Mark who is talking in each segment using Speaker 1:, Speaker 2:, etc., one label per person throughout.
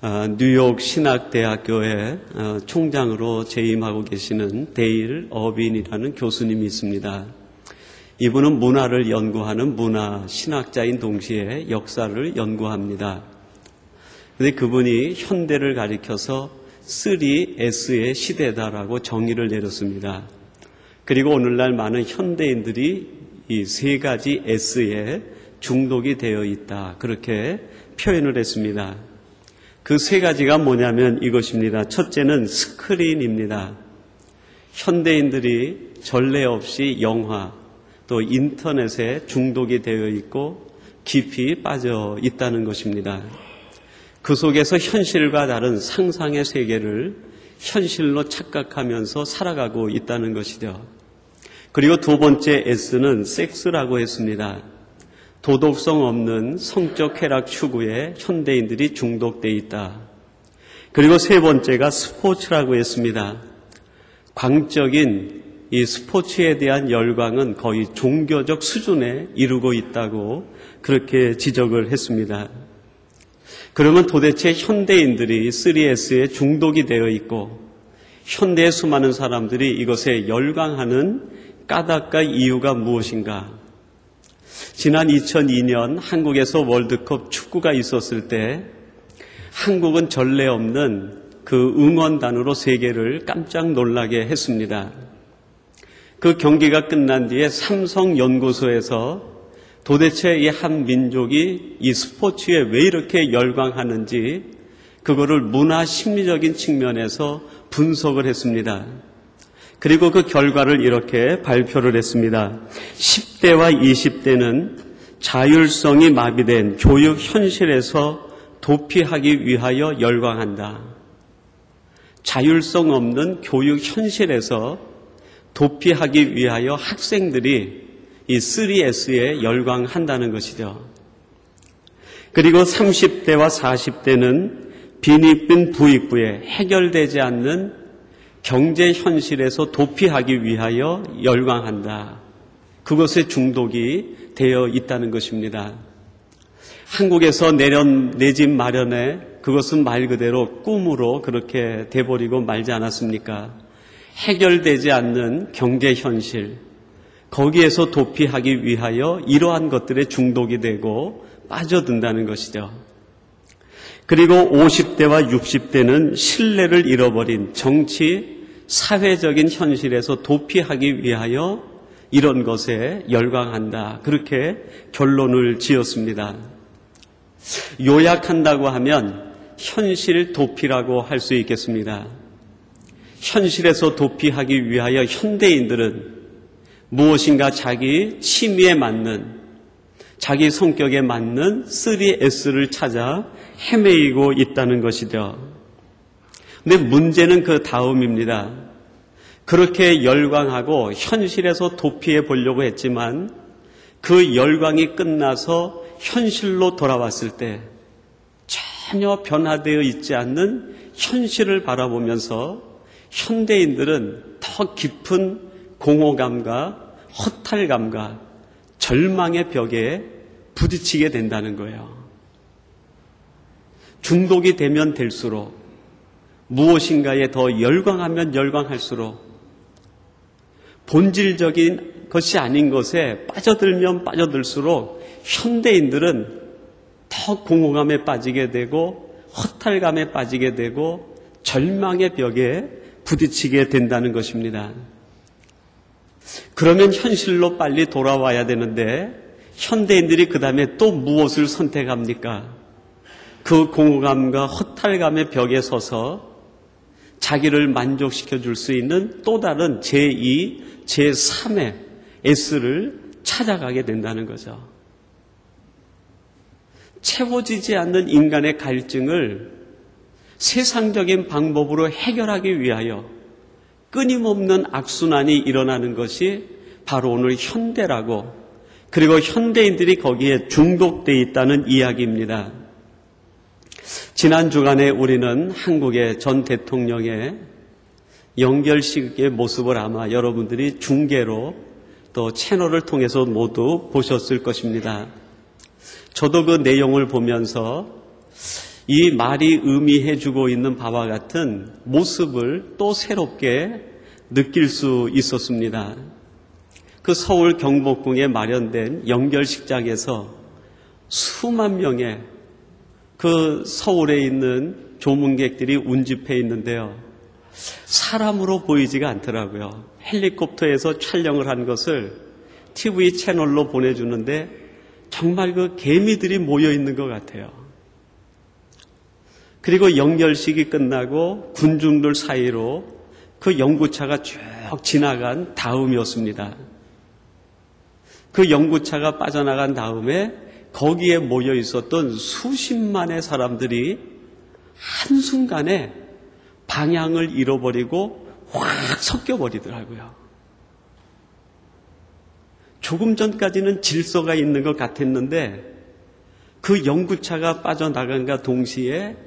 Speaker 1: 뉴욕 신학대학교의 총장으로 재임하고 계시는 데일 어빈이라는 교수님이 있습니다. 이분은 문화를 연구하는 문화 신학자인 동시에 역사를 연구합니다. 그런데 그분이 현대를 가리켜서 3S의 시대다라고 정의를 내렸습니다. 그리고 오늘날 많은 현대인들이 이 세 가지 S에 중독이 되어 있다, 그렇게 표현을 했습니다. 그 세 가지가 뭐냐면 이것입니다. 첫째는 스크린입니다. 현대인들이 전례 없이 영화 또 인터넷에 중독이 되어 있고 깊이 빠져 있다는 것입니다. 그 속에서 현실과 다른 상상의 세계를 현실로 착각하면서 살아가고 있다는 것이죠. 그리고 두 번째 S는 섹스라고 했습니다. 도덕성 없는 성적 쾌락 추구에 현대인들이 중독되어 있다. 그리고 세 번째가 스포츠라고 했습니다. 광적인 이 스포츠에 대한 열광은 거의 종교적 수준에 이르고 있다고 그렇게 지적을 했습니다. 그러면 도대체 현대인들이 3S에 중독이 되어 있고 현대의 수많은 사람들이 이것에 열광하는 까닭과 이유가 무엇인가? 지난 2002년 한국에서 월드컵 축구가 있었을 때 한국은 전례 없는 그 응원단으로 세계를 깜짝 놀라게 했습니다. 그 경기가 끝난 뒤에 삼성연구소에서 도대체 이 한 민족이 이 스포츠에 왜 이렇게 열광하는지 그거를 문화 심리적인 측면에서 분석을 했습니다. 그리고 그 결과를 이렇게 발표를 했습니다. 10대와 20대는 자율성이 마비된 교육 현실에서 도피하기 위하여 열광한다. 자율성 없는 교육 현실에서 도피하기 위하여 학생들이 이 3S에 열광한다는 것이죠. 그리고 30대와 40대는 빈익빈 부익부에 해결되지 않는 경제 현실에서 도피하기 위하여 열광한다. 그것에 중독이 되어 있다는 것입니다. 한국에서 내 집 마련에 그것은 말 그대로 꿈으로 그렇게 돼버리고 말지 않았습니까? 해결되지 않는 경제 현실, 거기에서 도피하기 위하여 이러한 것들에 중독이 되고 빠져든다는 것이죠. 그리고 50대와 60대는 신뢰를 잃어버린 정치, 사회적인 현실에서 도피하기 위하여 이런 것에 열광한다. 그렇게 결론을 지었습니다. 요약한다고 하면 현실 도피라고 할 수 있겠습니다. 현실에서 도피하기 위하여 현대인들은 무엇인가 자기 취미에 맞는, 자기 성격에 맞는 3S를 찾아 헤매이고 있다는 것이죠. 근데 문제는 그 다음입니다. 그렇게 열광하고 현실에서 도피해 보려고 했지만 그 열광이 끝나서 현실로 돌아왔을 때 전혀 변화되어 있지 않는 현실을 바라보면서 현대인들은 더 깊은 공허감과 허탈감과 절망의 벽에 부딪히게 된다는 거예요. 중독이 되면 될수록 무엇인가에 더 열광하면 열광할수록 본질적인 것이 아닌 것에 빠져들면 빠져들수록 현대인들은 더 공허감에 빠지게 되고 허탈감에 빠지게 되고 절망의 벽에 부딪히게 된다는 것입니다. 그러면 현실로 빨리 돌아와야 되는데 현대인들이 그 다음에 또 무엇을 선택합니까? 그 공허감과 허탈감의 벽에 서서 자기를 만족시켜 줄 수 있는 또 다른 제2, 제3의 S를 찾아가게 된다는 거죠. 채워지지 않는 인간의 갈증을 세상적인 방법으로 해결하기 위하여 끊임없는 악순환이 일어나는 것이 바로 오늘 현대라고, 그리고 현대인들이 거기에 중독되어 있다는 이야기입니다. 지난 주간에 우리는 한국의 전 대통령의 연결식의 모습을 아마 여러분들이 중계로 또 채널을 통해서 모두 보셨을 것입니다. 저도 그 내용을 보면서 이 말이 의미해주고 있는 바와 같은 모습을 또 새롭게 느낄 수 있었습니다. 그 서울 경복궁에 마련된 영결식장에서 수만 명의 그 서울에 있는 조문객들이 운집해 있는데요. 사람으로 보이지가 않더라고요. 헬리콥터에서 촬영을 한 것을 TV 채널로 보내주는데 정말 그 개미들이 모여 있는 것 같아요. 그리고 영결식이 끝나고 군중들 사이로 그 영구차가 쭉 지나간 다음이었습니다. 그 영구차가 빠져나간 다음에 거기에 모여 있었던 수십만의 사람들이 한순간에 방향을 잃어버리고 확 섞여버리더라고요. 조금 전까지는 질서가 있는 것 같았는데 그 영구차가 빠져나간과 동시에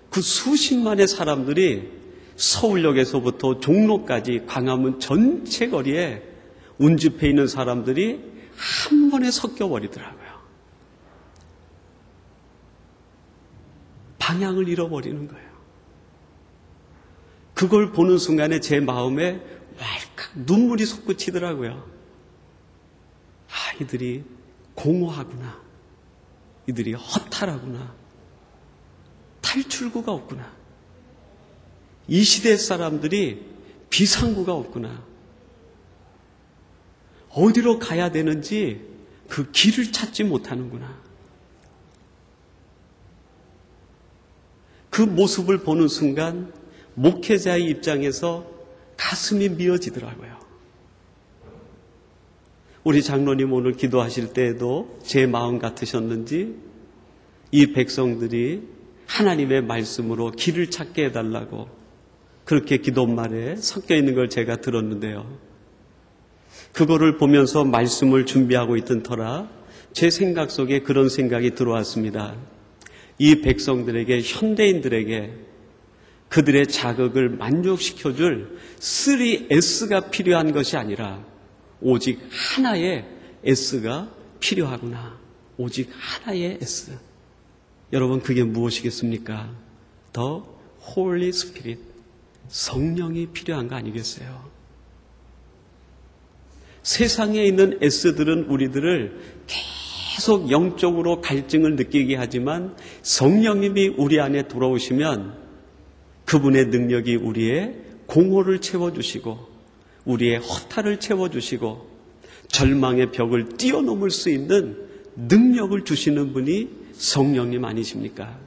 Speaker 1: 그 수십만의 사람들이 서울역에서부터 종로까지 광화문 전체 거리에 운집해 있는 사람들이 한 번에 섞여버리더라고요. 방향을 잃어버리는 거예요. 그걸 보는 순간에 제 마음에 왈칵 눈물이 솟구치더라고요. 아, 이들이 공허하구나. 이들이 허탈하구나. 탈출구가 없구나. 이 시대 사람들이 비상구가 없구나. 어디로 가야 되는지 그 길을 찾지 못하는구나. 그 모습을 보는 순간 목회자의 입장에서 가슴이 미어지더라고요. 우리 장로님 오늘 기도하실 때에도 제 마음 같으셨는지 이 백성들이 하나님의 말씀으로 길을 찾게 해달라고 그렇게 기도말에 섞여 있는 걸 제가 들었는데요. 그거를 보면서 말씀을 준비하고 있던 터라 제 생각 속에 그런 생각이 들어왔습니다. 이 백성들에게, 현대인들에게 그들의 자극을 만족시켜줄 3S가 필요한 것이 아니라 오직 하나의 S가 필요하구나. 오직 하나의 S. 여러분, 그게 무엇이겠습니까? The Holy Spirit. 성령이 필요한 거 아니겠어요? 세상에 있는 S들은 우리들을 계속 영적으로 갈증을 느끼게 하지만 성령님이 우리 안에 들어오시면 그분의 능력이 우리의 공허를 채워주시고 우리의 허탈을 채워주시고 절망의 벽을 뛰어넘을 수 있는 능력을 주시는 분이 성령님 아니십니까?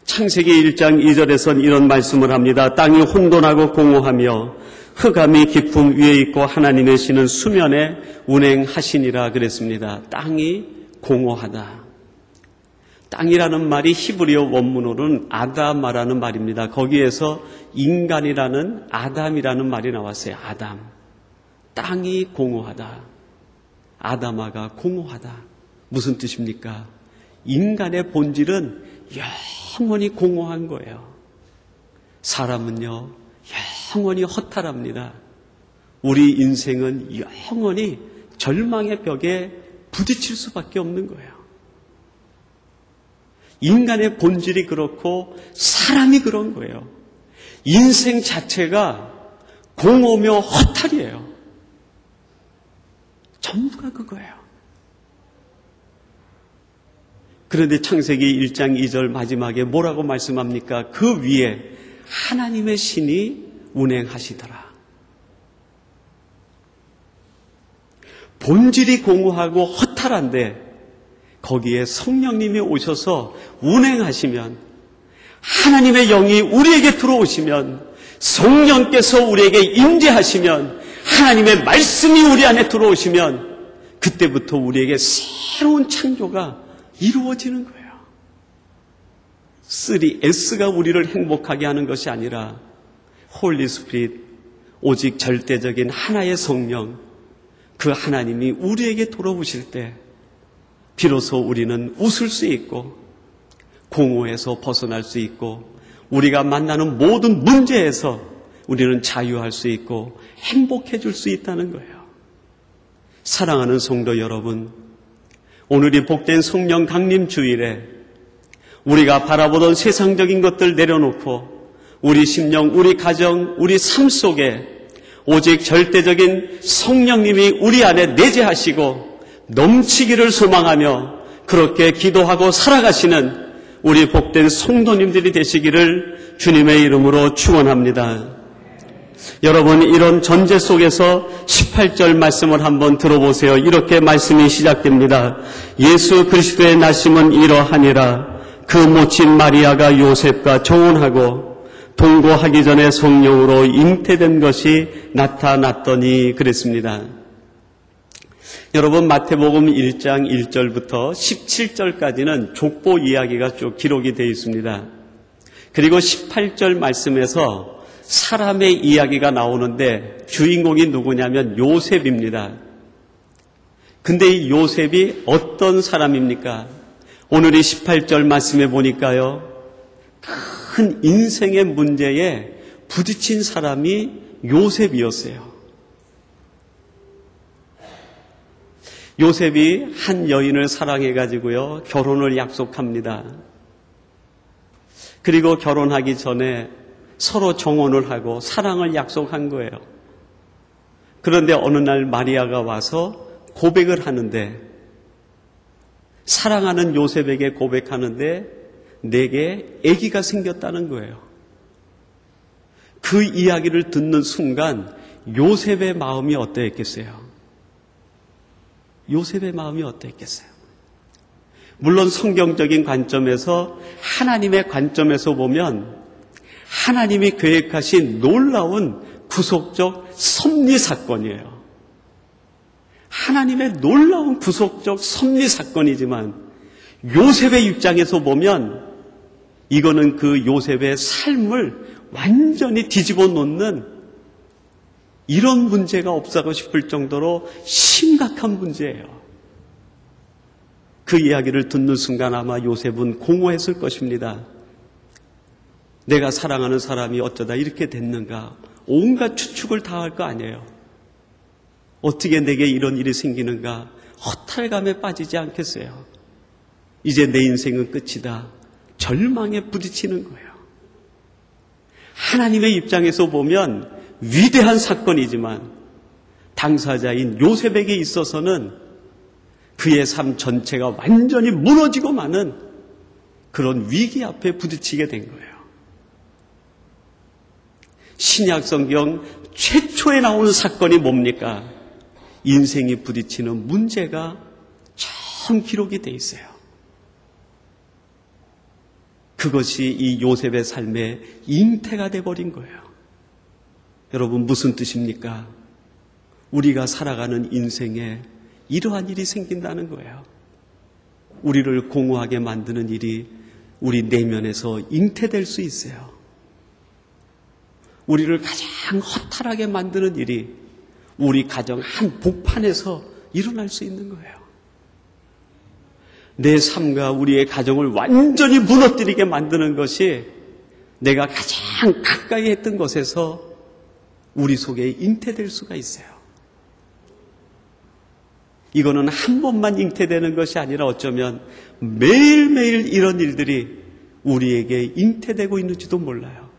Speaker 1: 창세기 1장 2절에선 이런 말씀을 합니다. 땅이 혼돈하고 공허하며 흑암이 깊음 위에 있고 하나님의 신은 수면에 운행하시니라 그랬습니다. 땅이 공허하다. 땅이라는 말이 히브리어 원문으로는 아담아라는 말입니다. 거기에서 인간이라는 아담이라는 말이 나왔어요. 아담. 땅이 공허하다. 아담아가 공허하다. 무슨 뜻입니까? 인간의 본질은 영원히 공허한 거예요. 사람은요, 영원히 허탈합니다. 우리 인생은 영원히 절망의 벽에 부딪힐 수밖에 없는 거예요. 인간의 본질이 그렇고 사람이 그런 거예요. 인생 자체가 공허며 허탈이에요. 전부가 그거예요. 그런데 창세기 1장 2절 마지막에 뭐라고 말씀합니까? 그 위에 하나님의 신이 운행하시더라. 본질이 공허하고 허탈한데 거기에 성령님이 오셔서 운행하시면, 하나님의 영이 우리에게 들어오시면, 성령께서 우리에게 임재하시면, 하나님의 말씀이 우리 안에 들어오시면 그때부터 우리에게 새로운 창조가 이루어지는 거예요. 3S가 우리를 행복하게 하는 것이 아니라 홀리 스피릿, 오직 절대적인 하나의 성령, 그 하나님이 우리에게 돌아오실 때 비로소 우리는 웃을 수 있고 공허에서 벗어날 수 있고 우리가 만나는 모든 문제에서 우리는 자유할 수 있고 행복해질 수 있다는 거예요. 사랑하는 성도 여러분, 오늘이 복된 성령 강림 주일에 우리가 바라보던 세상적인 것들 내려놓고 우리 심령, 우리 가정, 우리 삶 속에 오직 절대적인 성령님이 우리 안에 내재하시고 넘치기를 소망하며 그렇게 기도하고 살아가시는 우리 복된 성도님들이 되시기를 주님의 이름으로 축원합니다. 여러분, 이런 전제 속에서 18절 말씀을 한번 들어보세요. 이렇게 말씀이 시작됩니다. 예수 그리스도의 나심은 이러하니라. 그 모친 마리아가 요셉과 정혼하고 동거하기 전에 성령으로 잉태된 것이 나타났더니 그랬습니다. 여러분, 마태복음 1장 1절부터 17절까지는 족보 이야기가 쭉 기록이 되어 있습니다. 그리고 18절 말씀에서 사람의 이야기가 나오는데 주인공이 누구냐면 요셉입니다. 근데 이 요셉이 어떤 사람입니까? 오늘 이 18절 말씀에 보니까요, 큰 인생의 문제에 부딪힌 사람이 요셉이었어요. 요셉이 한 여인을 사랑해가지고요, 결혼을 약속합니다. 그리고 결혼하기 전에 서로 정혼을 하고 사랑을 약속한 거예요. 그런데 어느 날 마리아가 와서 고백을 하는데, 사랑하는 요셉에게 고백하는데 내게 아기가 생겼다는 거예요. 그 이야기를 듣는 순간 요셉의 마음이 어떠했겠어요? 요셉의 마음이 어떠했겠어요? 물론 성경적인 관점에서, 하나님의 관점에서 보면 하나님이 계획하신 놀라운 구속적 섭리 사건이에요. 하나님의 놀라운 구속적 섭리 사건이지만 요셉의 입장에서 보면 이거는 그 요셉의 삶을 완전히 뒤집어 놓는, 이런 문제가 없다고 싶을 정도로 심각한 문제예요. 그 이야기를 듣는 순간 아마 요셉은 공허했을 것입니다. 내가 사랑하는 사람이 어쩌다 이렇게 됐는가, 온갖 추측을 다 할 거 아니에요. 어떻게 내게 이런 일이 생기는가, 허탈감에 빠지지 않겠어요? 이제 내 인생은 끝이다. 절망에 부딪히는 거예요. 하나님의 입장에서 보면 위대한 사건이지만 당사자인 요셉에게 있어서는 그의 삶 전체가 완전히 무너지고 마는 그런 위기 앞에 부딪히게 된 거예요. 신약 성경 최초에 나오는 사건이 뭡니까? 인생이 부딪히는 문제가 처음 기록이 돼 있어요. 그것이 이 요셉의 삶의 잉태가 돼버린 거예요. 여러분, 무슨 뜻입니까? 우리가 살아가는 인생에 이러한 일이 생긴다는 거예요. 우리를 공허하게 만드는 일이 우리 내면에서 잉태될 수 있어요. 우리를 가장 허탈하게 만드는 일이 우리 가정 한 복판에서 일어날 수 있는 거예요. 내 삶과 우리의 가정을 완전히 무너뜨리게 만드는 것이 내가 가장 가까이 했던 것에서 우리 속에 잉태될 수가 있어요. 이거는 한 번만 잉태되는 것이 아니라 어쩌면 매일매일 이런 일들이 우리에게 잉태되고 있는지도 몰라요.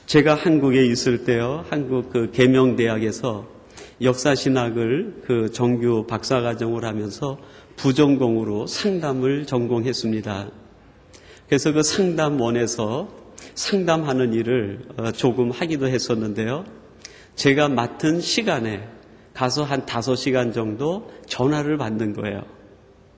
Speaker 1: 제가 한국에 있을 때요, 한국 그 계명대학에서 역사신학을 그 정규 박사과정을 하면서 부전공으로 상담을 전공했습니다. 그래서 그 상담원에서 상담하는 일을 조금 하기도 했었는데요. 제가 맡은 시간에 가서 한 5시간 정도 전화를 받는 거예요.